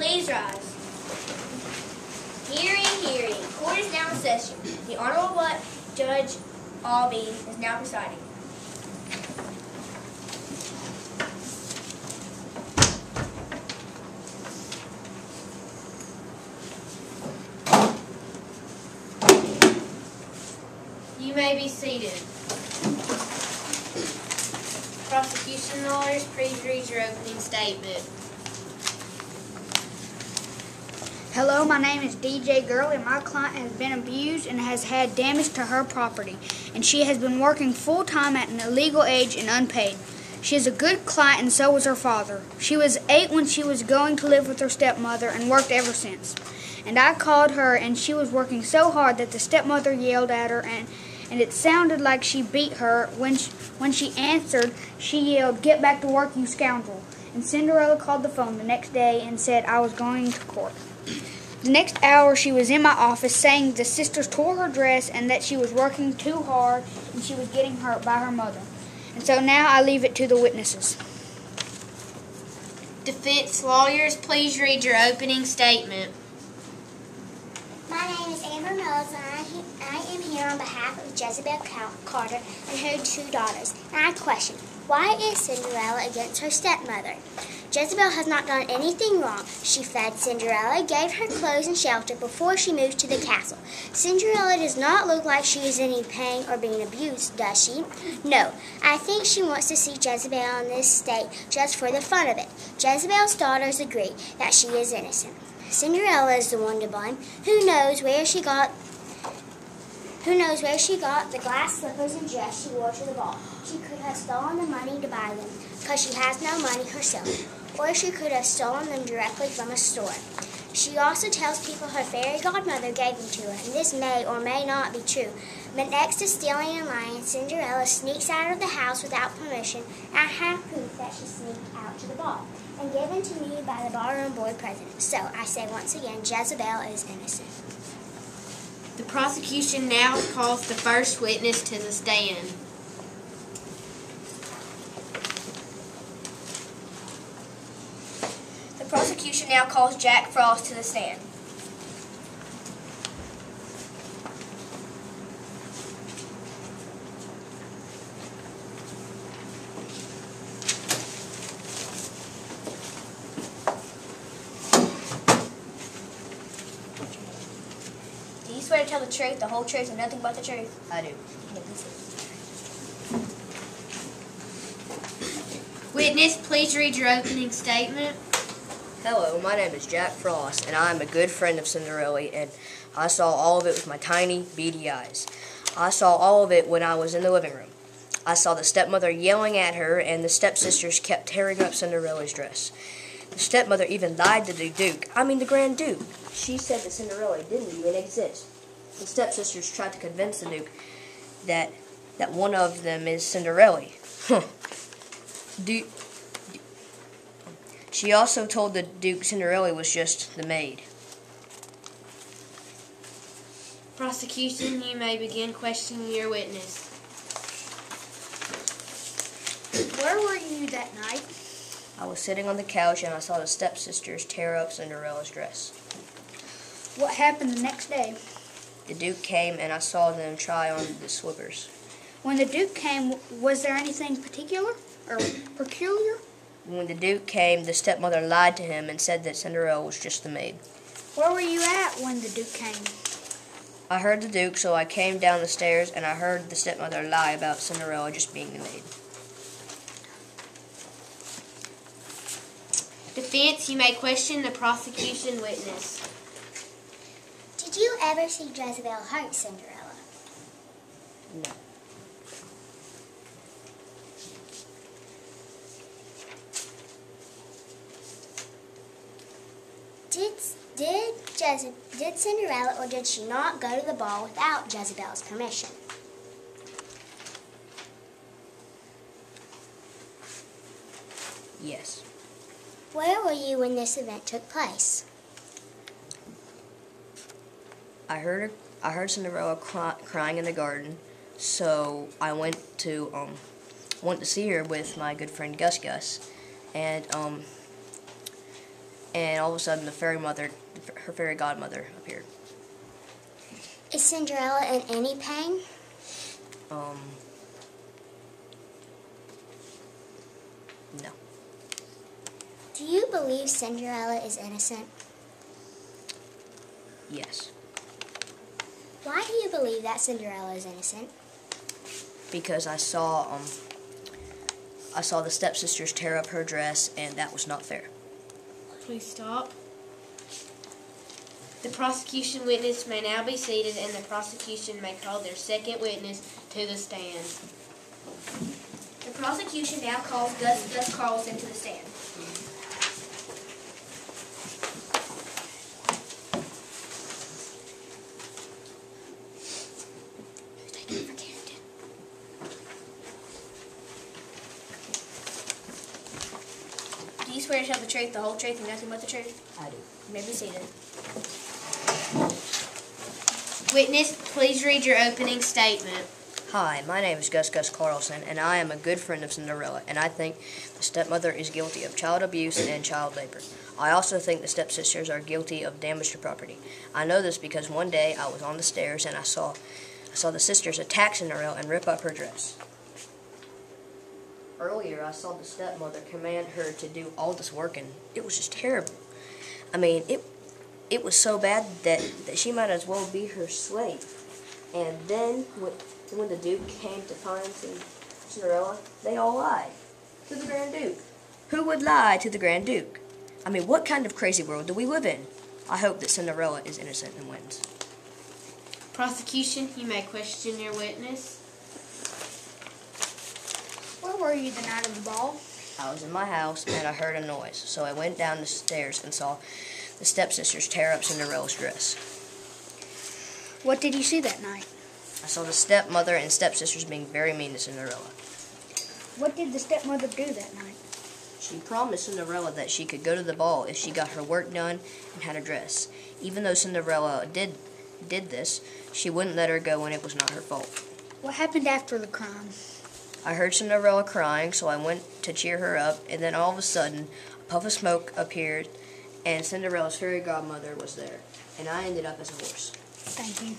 Please rise. Hearing, hearing. Court is now in session. The Honorable Judge Albee is now presiding. You may be seated. Prosecution lawyers, please read your opening statement. Hello, my name is DJ Girl, and my client has been abused and has had damage to her property, and she has been working full-time at an illegal age and unpaid. She is a good client, and so was her father. She was 8 when she was going to live with her stepmother and worked ever since. And I called her, and she was working so hard that the stepmother yelled at her, and it sounded like she beat her. When she answered, she yelled, "Get back to work, you scoundrel." And Cinderella called the phone the next day and said I was going to court. The next hour she was in my office saying the sisters tore her dress and that she was working too hard and she was getting hurt by her mother. And so now I leave it to the witnesses. Defense lawyers, please read your opening statement. My name is Amber Mills, and I am here on behalf of Jezebel Carter and her 2 daughters. And I question, why is Cinderella against her stepmother? Jezebel has not done anything wrong. She fed Cinderella, gave her clothes and shelter before she moved to the castle. Cinderella does not look like she is in any pain or being abused, does she? No. I think she wants to see Jezebel in this state just for the fun of it. Jezebel's daughters agree that she is innocent. Cinderella is the one to blame. Who knows where she got the glass slippers and dress she wore to the ball. She could have stolen the money to buy them, because she has no money herself. Or she could have stolen them directly from a store. She also tells people her fairy godmother gave them to her, and this may or may not be true. But next to stealing and lying, Cinderella sneaks out of the house without permission, and I have proof that she sneaked out to the ball, and given to me by the ballroom board president. So I say once again, Jezebel is innocent. The prosecution now calls the first witness to the stand. The prosecution now calls Jack Frost to the stand. Do you swear to tell the truth, the whole truth, and nothing but the truth? I do. Witness, please read your opening statement. Hello, my name is Jack Frost, and I'm a good friend of Cinderella, and I saw all of it with my tiny, beady eyes. I saw all of it when I was in the living room. I saw the stepmother yelling at her, and the stepsisters kept tearing up Cinderella's dress. The stepmother even lied to the the Grand Duke. She said that Cinderella didn't even exist. The stepsisters tried to convince the Duke that one of them is Cinderella. She also told the Duke Cinderella was just the maid. Prosecution, you may begin questioning your witness. Where were you that night? I was sitting on the couch and I saw the stepsisters tear up Cinderella's dress. What happened the next day? The Duke came and I saw them try on the slippers. When the Duke came, was there anything particular or peculiar? When the Duke came, the stepmother lied to him and said that Cinderella was just the maid. Where were you at when the Duke came? I heard the Duke, so I came down the stairs and I heard the stepmother lie about Cinderella just being the maid. Defense, you may question the prosecution witness. Did you ever see Jezebel hurt Cinderella? No. Did Cinderella or did she not go to the ball without Jezebel's permission? Yes. Where were you when this event took place? I heard Cinderella crying in the garden, so I went to see her with my good friend Gus, and and all of a sudden her fairy godmother appeared. Is Cinderella in any pain? No. Do you believe Cinderella is innocent? Yes. Why do you believe that Cinderella is innocent? Because I saw the stepsisters tear up her dress, and that was not fair. Please stop. The prosecution witness may now be seated, and the prosecution may call their second witness to the stand. The prosecution now calls Gus Carlson to the stand. Do you swear to tell the truth, the whole truth, and nothing but the truth? I do. You may be seated. Witness, please read your opening statement. Hi, my name is Gus Carlson, and I am a good friend of Cinderella, and I think the stepmother is guilty of child abuse and child labor. I also think the stepsisters are guilty of damage to property. I know this because one day I was on the stairs and I saw the sisters attack Cinderella and rip up her dress. Earlier, I saw the stepmother command her to do all this work, and it was just terrible. I mean, it was so bad that she might as well be her slave. And then, when the Duke came to find Cinderella, they all lied to the Grand Duke. Who would lie to the Grand Duke? I mean, what kind of crazy world do we live in? I hope that Cinderella is innocent and wins. Prosecution, you may question your witness. Where were you the night of the ball? I was in my house and I heard a noise, so I went down the stairs and saw the stepsisters tear up Cinderella's dress. What did you see that night? I saw the stepmother and stepsisters being very mean to Cinderella. What did the stepmother do that night? She promised Cinderella that she could go to the ball if she got her work done and had a dress. Even though Cinderella did this, she wouldn't let her go when it was not her fault. What happened after the crime? I heard Cinderella crying, so I went to cheer her up, and then all of a sudden, a puff of smoke appeared, and Cinderella's fairy godmother was there, and I ended up as a horse. Thank you.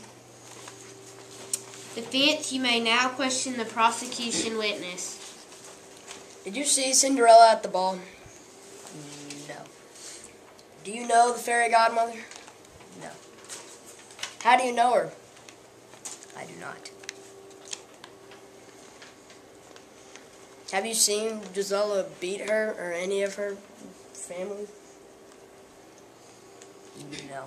Defense, you may now question the prosecution witness. Did you see Cinderella at the ball? No. Do you know the fairy godmother? No. How do you know her? I do not. Have you seen Gisela beat her or any of her family? No.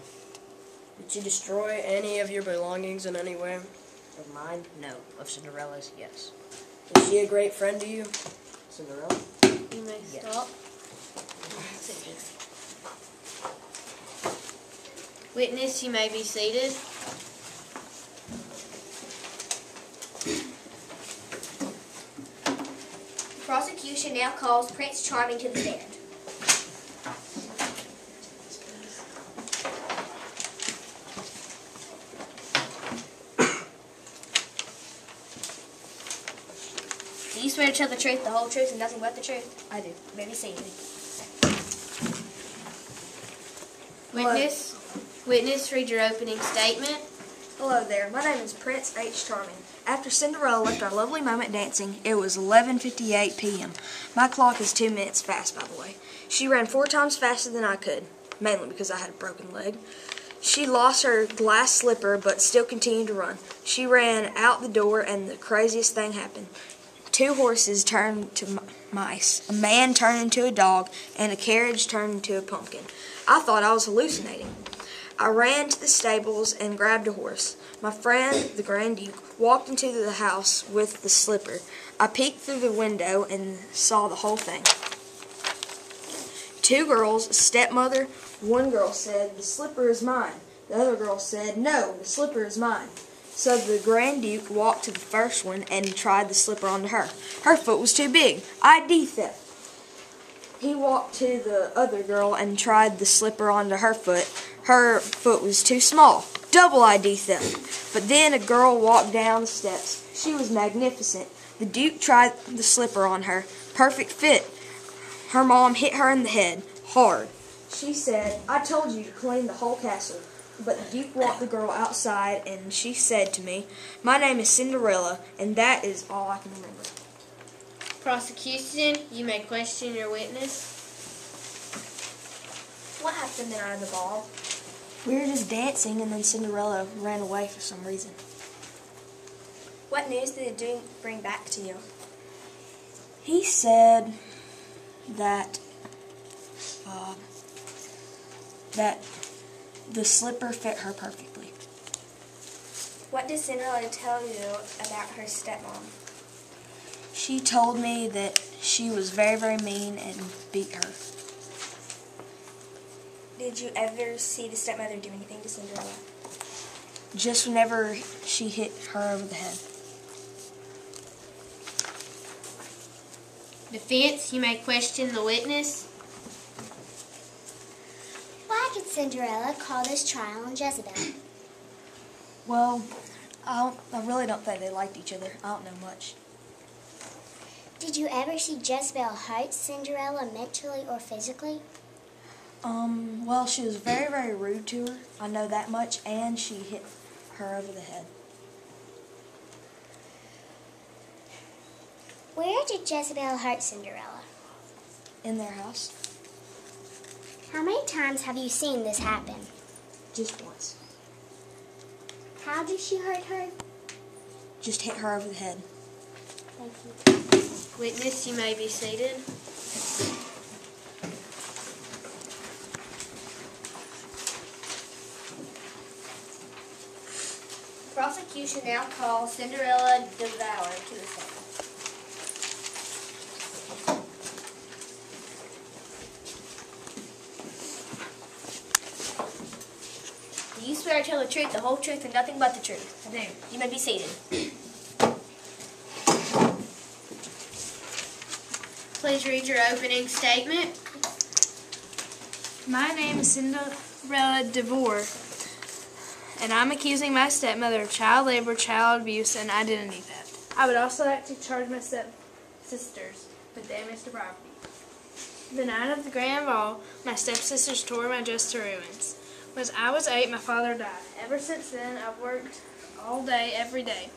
Did she destroy any of your belongings in any way? Of mine? No. Of Cinderella's? Yes. Is she a great friend to you? Cinderella? You may Yes. stop. Witness, you may be seated. Prosecution now calls Prince Charming to the stand. Do you swear to tell the truth, the whole truth, and nothing but the truth? I do. You may be seated. Witness, read your opening statement. Hello there, my name is Prince H. Charming. After Cinderella left our lovely moment dancing, it was 11:58 p.m. My clock is 2 minutes fast, by the way. She ran 4 times faster than I could, mainly because I had a broken leg. She lost her glass slipper, but still continued to run. She ran out the door, and the craziest thing happened. 2 horses turned to mice, a man turned into a dog, and a carriage turned into a pumpkin. I thought I was hallucinating. I ran to the stables and grabbed a horse. My friend, the Grand Duke, walked into the house with the slipper. I peeked through the window and saw the whole thing. 2 girls, a stepmother. One girl said, "The slipper is mine." The other girl said, "No, the slipper is mine." So the Grand Duke walked to the first one and tried the slipper onto her. Her foot was too big. ID theft. He walked to the other girl and tried the slipper onto her foot. Her foot was too small. Double ID theft. But then a girl walked down the steps. She was magnificent. The Duke tried the slipper on her. Perfect fit. Her mom hit her in the head. Hard. She said, "I told you to clean the whole castle." But the Duke walked the girl outside, and she said to me, "My name is Cinderella," and that is all I can remember. Prosecution, you may question your witness. What happened the night of the ball? We were just dancing, and then Cinderella ran away for some reason. What news did the Duke bring back to you? He said that that the slipper fit her perfectly. What did Cinderella tell you about her stepmom? She told me that she was very, very mean and beat her. Did you ever see the stepmother do anything to Cinderella? Just whenever she hit her over the head. Defense, you may question the witness. Why did Cinderella call this trial on Jezebel? Well, I really don't think they liked each other. I don't know much. Did you ever see Jezebel hurt Cinderella mentally or physically? Well, she was very, very rude to her. I know that much, and she hit her over the head. Where did Jezebel hurt Cinderella? In their house. How many times have you seen this happen? Just once. How did she hurt her? Just hit her over the head. Thank you. Witness, you may be seated. The prosecution now calls Cinderella Devourer to the stand. Do you swear to tell the truth, the whole truth, and nothing but the truth? I do. You may be seated. Please read your opening statement. My name is Cinderella DeVore, and I'm accusing my stepmother of child labor, child abuse, and identity theft. I would also like to charge my stepsisters with damage to property. The night of the grand ball, my stepsisters tore my dress to ruins. When I was 8, my father died. Ever since then, I've worked all day, every day.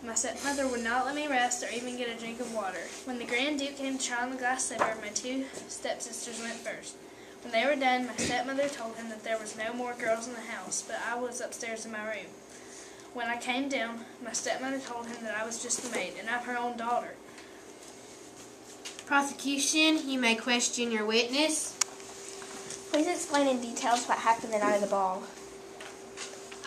My stepmother would not let me rest or even get a drink of water. When the Grand Duke came to try on the glass slipper, my 2 stepsisters went first. When they were done, my stepmother told him that there was no more girls in the house, but I was upstairs in my room. When I came down, my stepmother told him that I was just the maid, and I'm her own daughter. Prosecution, you may question your witness. Please explain in details what happened the night of the ball.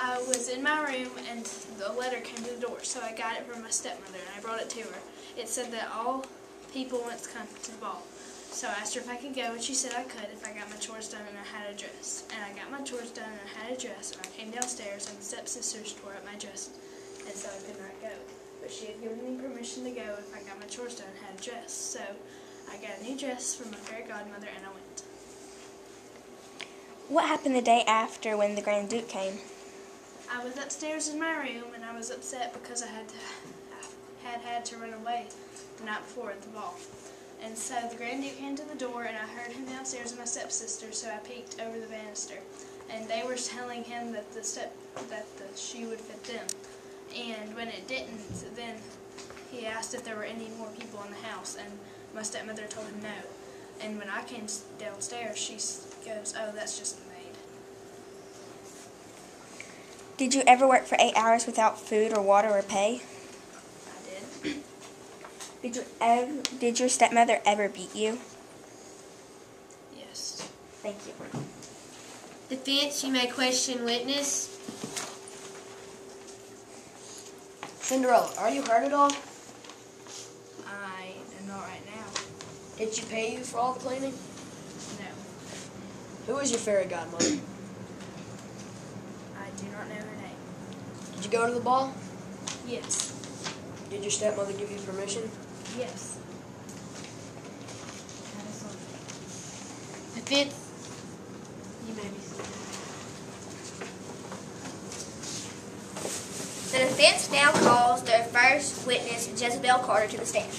I was in my room, and the letter came to the door, so I got it from my stepmother, and I brought it to her. It said that all people want to come to the ball. So I asked her if I could go, and she said I could if I got my chores done and I had a dress. And I got my chores done and I had a dress, and I came downstairs, and the stepsisters tore up my dress, and so I could not go. But she had given me permission to go if I got my chores done and had a dress. So I got a new dress from my fairy godmother, and I went. What happened the day after when the Grand Duke came? I was upstairs in my room, and I was upset because I had to run away the night before at the ball. And so the Grand Duke came to the door, and I heard him downstairs with my stepsister, so I peeked over the banister. And they were telling him that the shoe would fit them. And when it didn't, then he asked if there were any more people in the house, and my stepmother told him no. And when I came downstairs, she goes, "Oh, that's just the maid." Did you ever work for 8 hours without food or water or pay? I did. Did your stepmother ever beat you? Yes. Thank you. Defense, you may question witness. Cinderella, are you hurt at all? I am not right now. Did she pay you for all the cleaning? No. Who is your fairy godmother? I do not know her name. Did you go to the ball? Yes. Did your stepmother give you permission? Yes. Defense, you may be seated. The defense now calls their first witness, Jezebel Carter, to the stand.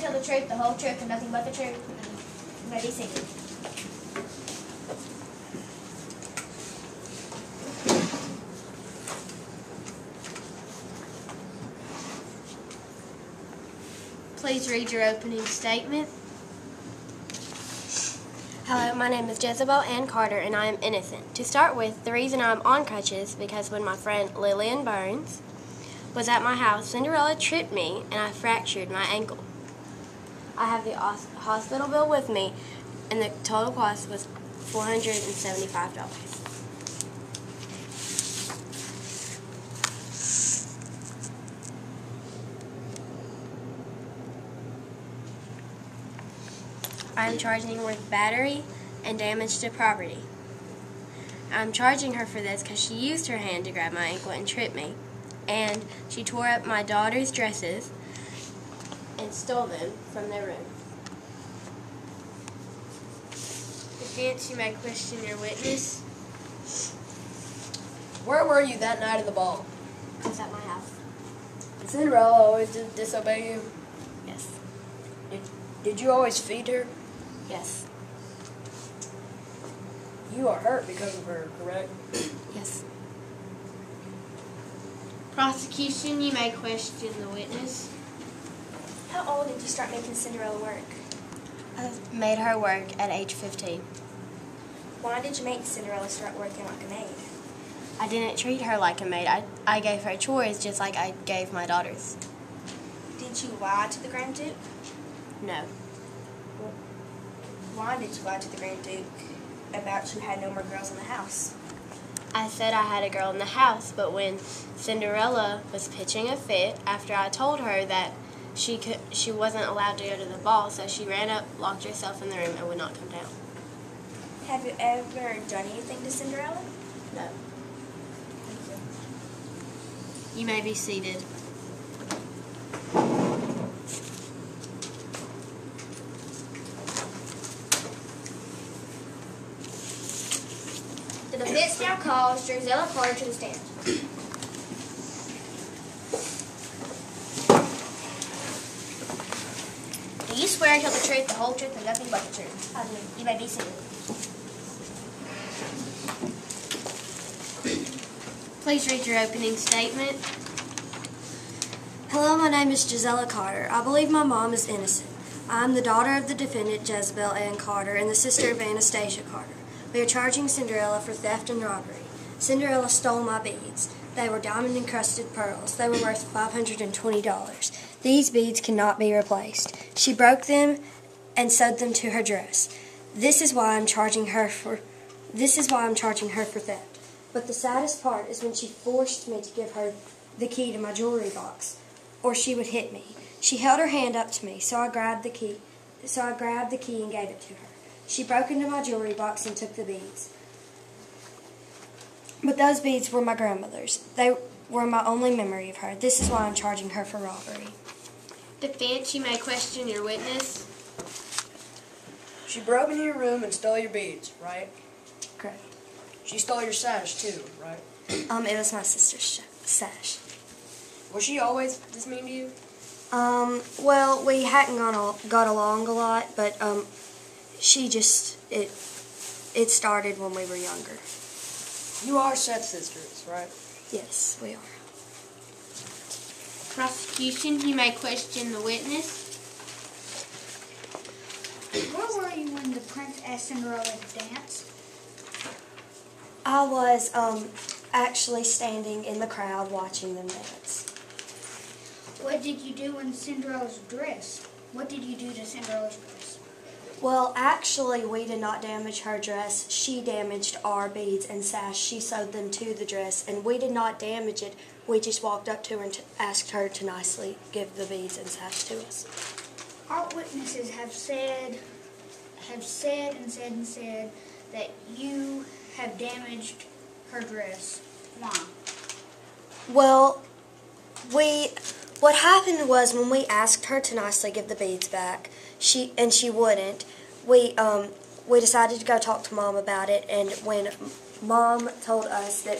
tell the truth, the whole truth, and nothing but the truth? You may be seated. Please read your opening statement. Hello, my name is Jezebel Ann Carter, and I am innocent. To start with, the reason I'm on crutches because when my friend Lillian Burns was at my house, Cinderella tripped me and I fractured my ankle. I have the hospital bill with me, and the total cost was $475. I am charging her with battery and damage to property. I'm charging her for this because she used her hand to grab my ankle and trip me, and she tore up my daughter's dresses and stole them from their room. Defense, you may question your witness. Where were you that night of the ball? I was at my house. Did Cinderella always disobey you? Yes. Did you always feed her? Yes. You are hurt because of her, correct? Yes. Prosecution, you may question the witness. How old did you start making Cinderella work? I made her work at age 15. Why did you make Cinderella start working like a maid? I didn't treat her like a maid. I gave her chores just like I gave my daughters. Did you lie to the Grand Duke? No. Why did you lie to the Grand Duke about you had no more girls in the house? I said I had a girl in the house, but when Cinderella was pitching a fit after I told her that she wasn't allowed to go to the ball, so she ran up, locked herself in the room, and would not come down. Have you ever done anything to Cinderella? No. You may be seated. The defense now calls Gisela Carter to the stand. Do you swear to tell the truth, the whole truth, and nothing but the truth? I do. You may be seated. Please read your opening statement. Hello, my name is Gisela Carter. I believe my mom is innocent. I am the daughter of the defendant, Jezebel Ann Carter, and the sister of Anastasia Carter. We are charging Cinderella for theft and robbery. Cinderella stole my beads. They were diamond-encrusted pearls. They were worth $520. These beads cannot be replaced. She broke them and sewed them to her dress. This is why I'm charging her for theft. But the saddest part is when she forced me to give her the key to my jewelry box, or she would hit me. She held her hand up to me, so I grabbed the key and gave it to her. She broke into my jewelry box and took the beads. But those beads were my grandmother's. They were my only memory of her. This is why I'm charging her for robbery. Defense, you may question your witness. She broke into your room and stole your beads, right? Correct. She stole your sash too, right? It was my sister's sash. Was she always this mean to you? Well, we hadn't got along a lot, but she just it started when we were younger. You are stepsisters, right? Yes, we are. Prosecution, you may question the witness. Where were you when the prince asked Cinderella to dance? I was actually standing in the crowd watching them dance. What did you do in Cinderella's dress? What did you do to Cinderella's dress? Well, actually, we did not damage her dress. She damaged our beads and sash. She sewed them to the dress, and we did not damage it. We just walked up to her and asked her to nicely give the beads and sash to us. Our witnesses have said that you have damaged her dress. Why? Well, what happened was when we asked her to nicely give the beads back, she wouldn't. We decided to go talk to Mom about it, and when Mom told us that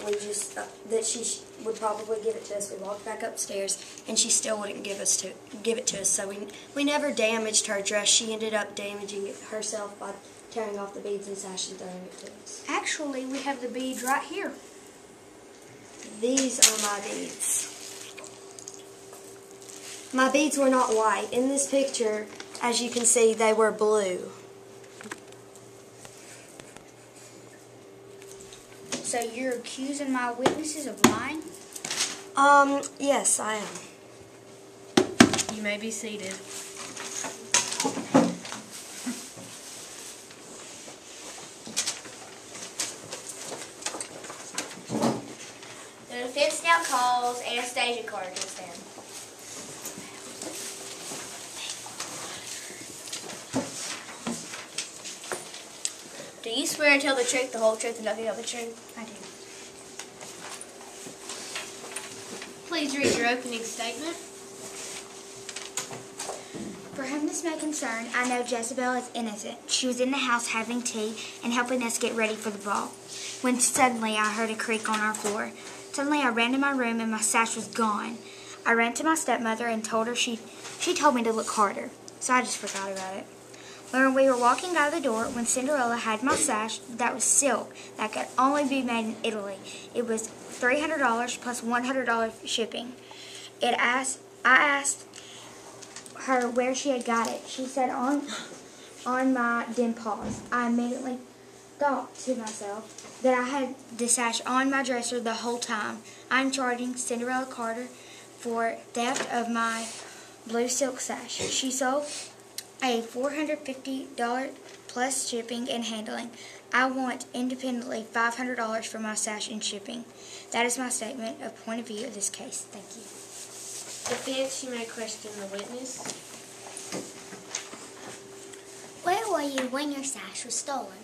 that she would probably give it to us. We walked back upstairs, and she still wouldn't give it to us. So we never damaged her dress. She ended up damaging it herself by tearing off the beads and sash and throwing it to us. Actually, we have the bead right here. These are my beads. My beads were not white. In this picture, as you can see, they were blue. So you're accusing my witnesses of lying? Yes, I am. You may be seated. The defense now calls Anastasia Carter to stand. Do you swear to tell the truth, the whole truth, and nothing but the truth? I do. Please read your opening statement. For whom this may concern, I know Jezebel is innocent. She was in the house having tea and helping us get ready for the ball, when suddenly I heard a creak on our floor. Suddenly I ran to my room and my sash was gone. I ran to my stepmother and told her she told me to look harder, so I just forgot about it. When we were walking out of the door, when Cinderella had my sash that was silk, that could only be made in Italy. It was $300 plus $100 shipping. I asked her where she had got it. She said on my dimples. I immediately thought to myself that I had the sash on my dresser the whole time. I'm charging Cinderella Carter for theft of my blue silk sash. She sold a $450 plus shipping and handling. I want independently $500 for my sash and shipping. That is my statement of point of view of this case. Thank you. Defense, you may question the witness. Where were you when your sash was stolen?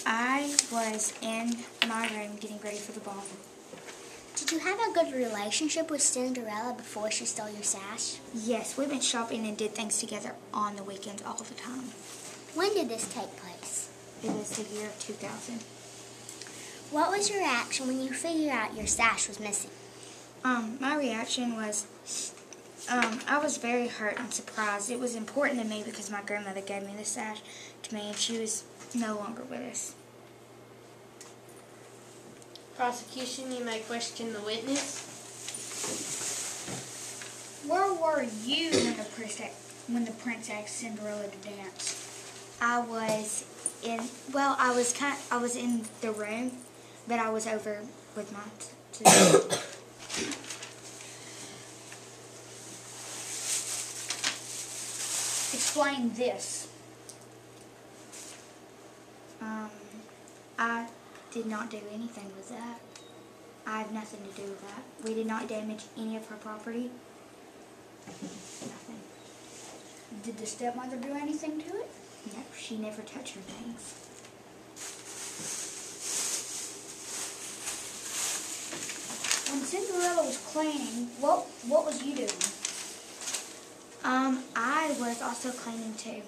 I was in my room getting ready for the ball. Did you have a good relationship with Cinderella before she stole your sash? Yes, we went shopping and did things together on the weekends all the time. When did this take place? It was the year of 2000. What was your reaction when you figured out your sash was missing? My reaction was, I was very hurt and surprised. It was important to me because my grandmother gave me the sash to me and she was no longer with us. Prosecution, you may question the witness. Where were you when the prince asked Cinderella to dance? I was in the room, but I was over with my Explain this. I did not do anything with that. I have nothing to do with that. We did not damage any of her property. Nothing. Did the stepmother do anything to it? No, she never touched her things. When Cinderella was cleaning, what was you doing? I was also cleaning too.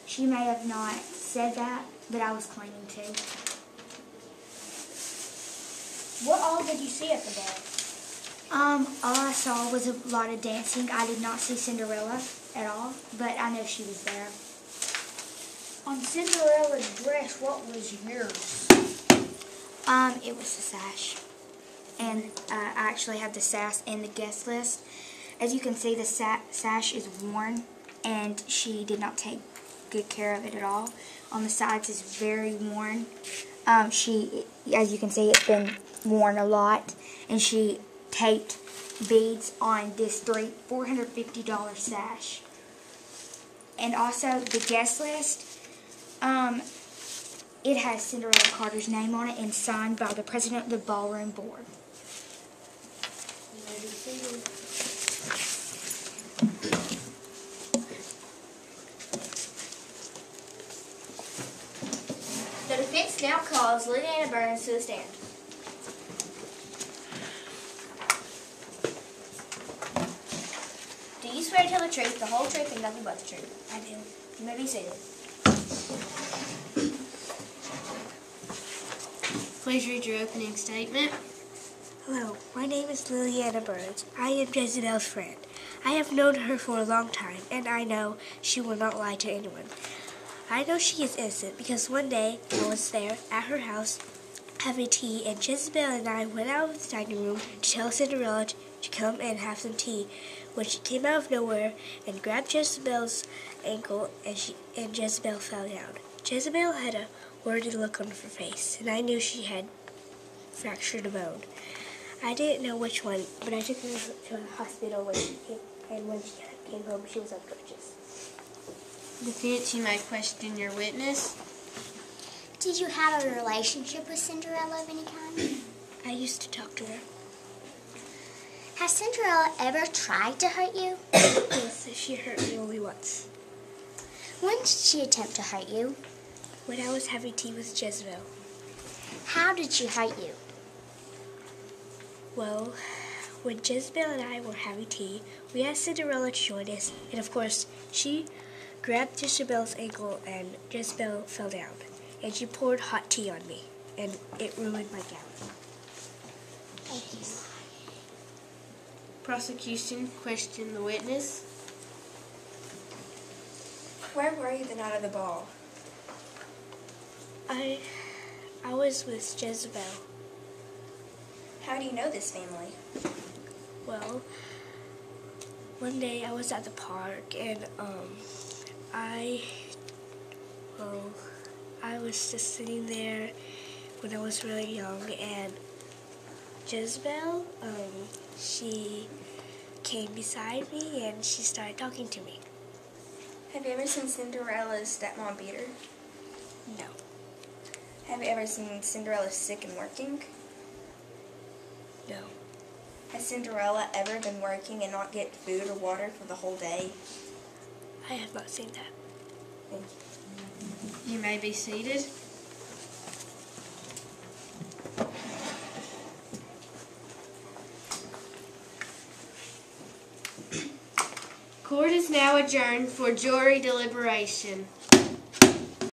She may have not said that, but I was cleaning too. What all did you see at the ball? All I saw was a lot of dancing. I did not see Cinderella at all, but I know she was there. On Cinderella's dress, what was yours? It was the sash. And I actually have the sash in the guest list. As you can see, the sash is worn, and she did not take good care of it at all. On the sides, it's very worn. As you can see, it's been worn a lot, and she taped beads on this $450 sash. And also, the guest list, it has Cinderella Carter's name on it and signed by the president of the ballroom board. The defense now calls Liliana Burns to the stand. Do you swear to tell the truth, the whole truth, and nothing but the truth? I do. You may be seated. Please read your opening statement. Hello, my name is Liliana Burns. I am Jezebel's friend. I have known her for a long time, and I know she will not lie to anyone. I know she is innocent because one day I was there at her house having tea, and Jezebel and I went out of the dining room to tell Cinderella to come and have some tea. When she came out of nowhere and grabbed Jezebel's ankle, and Jezebel fell down. Jezebel had a worried look on her face, and I knew she had fractured a bone. I didn't know which one, but I took her to the hospital when she came home, she was unconscious. Defense, you may question your witness. Did you have a relationship with Cinderella of any kind? I used to talk to her. Has Cinderella ever tried to hurt you? Yes, she hurt me only once. When did she attempt to hurt you? When I was having tea with Jezebel. How did she hurt you? Well, when Jezebel and I were having tea, we asked Cinderella to join us, and of course, she grabbed Jezebel's ankle and Jezebel fell down, and she poured hot tea on me, and it ruined my gown. Thank you. Prosecution, question the witness. Where were you the night of the ball? I was with Jezebel. How do you know this family? Well, one day I was at the park, and I was just sitting there when I was really young, and Jezebel, she came beside me and she started talking to me. Have you ever seen Cinderella's stepmom beat her? No. Have you ever seen Cinderella sick and working? No. Has Cinderella ever been working and not get food or water for the whole day? I have not seen that. Thank you. You may be seated. Court is now adjourned for jury deliberation.